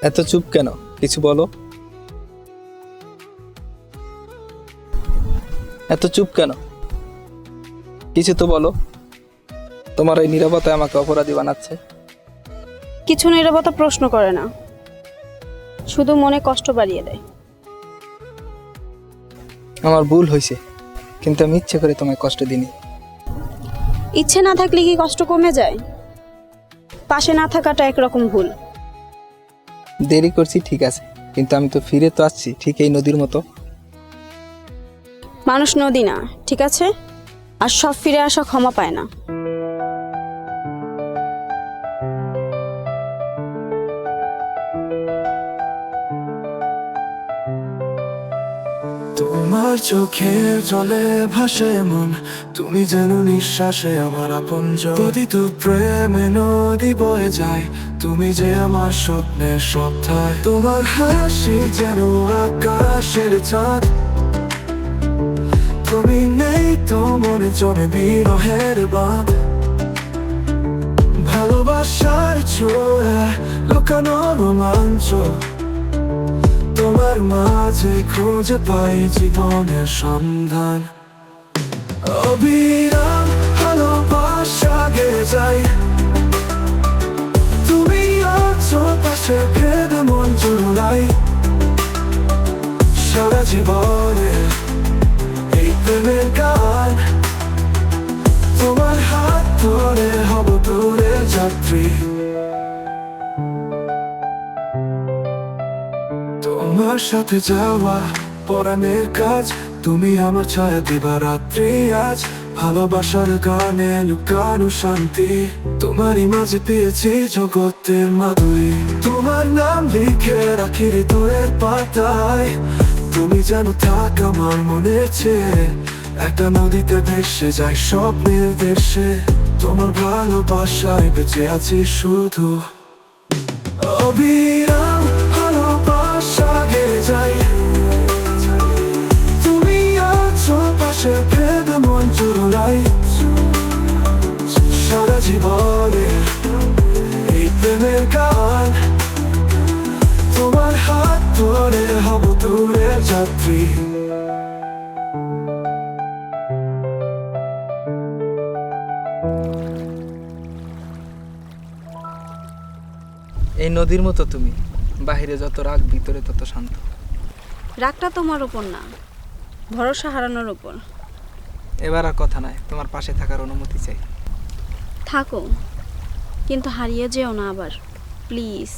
এত চুপ কেন? কিছু বলো। এত চুপ কেন? কিছু তো বলো। তোমার এই নীরবতা আমাকে অপরাধী বানাচ্ছে। কিছু নীরবতা প্রশ্ন করে না, শুধু মনে কষ্ট বাড়িয়ে দেয়। আমার ভুল হয়েছে, কিন্তু আমি ইচ্ছে করে তোমায় কষ্ট দিইনি। ইচ্ছে না থাকলে কি কষ্ট কমে যায়? পাশে না থাকাটা একরকম ভুল। দেরি করছি ঠিক আছে, কিন্তু আমি তো ফিরে তো আসছি ঠিক এই নদীর মতো। মানুষ নদী না, ঠিক আছে? আর সব ফিরে আসা ক্ষমা পায় না। তোমার চোখের জলে ভাসে মন, তুমি যেন নিঃশ্বাসে আমার আপনজন। প্রতিটি প্রেমে নদী বয়ে যায়, তুমি যে আমার স্বপ্নের সত্তায়। তোমার হাসি যেন আকাশের চাঁদ, তুমি নেই তো মনে জমে বিরহের বাঁধ। ভালোবাসার ছোঁয়া লুকানো রোমাঞ্চ, তোমার মাঝে খুঁজে পাই জীবনের সন্ধান। অবিরাম ভালোবাসা গেয়ে যায়, তুমি আছো পাশে ভেদ মন জুড়াই। সারা জীবনে এই প্রেমের গান, তোমার হাত ধরে হব দূরের যাত্রী। তোমার সাথে যাওয়া পরাণের কাজ, তুমি আমার ছায়া দিবা রাত্রি আজ। ভালোবাসার গানে লুকানো শান্তি, তোমারই মাঝে পেয়েছি জগতের মাধুরী। তোমার নাম লিখে রাখি হৃদয়ের পাতায়, তুমি যেন থাক আমার মনের চেয়ে। একটা নদীতে ভেসে যায় স্বপ্নের দেশে, তোমার ভালোবাসায় বেঁচে আছি শুধু। অবিরাম ভালোবাসা গেয়ে যায়, তুমি আছো পাশে ভেদ মন জুড়াই। সারা জীবনে এই প্রেমের গান, তোমার হাত ধরে হব দূরের যাত্রী। এই নদীর মতো তুমি, বাহিরে যত রাগ ভিতরে তত শান্ত। রাগটা তোমার উপর না, ভরসা হারানোর উপর। এবার আর কথা নাই, তোমার পাশে থাকার অনুমতি চাই। থাকো, কিন্তু হারিয়ে যেও না আবার, প্লিজ।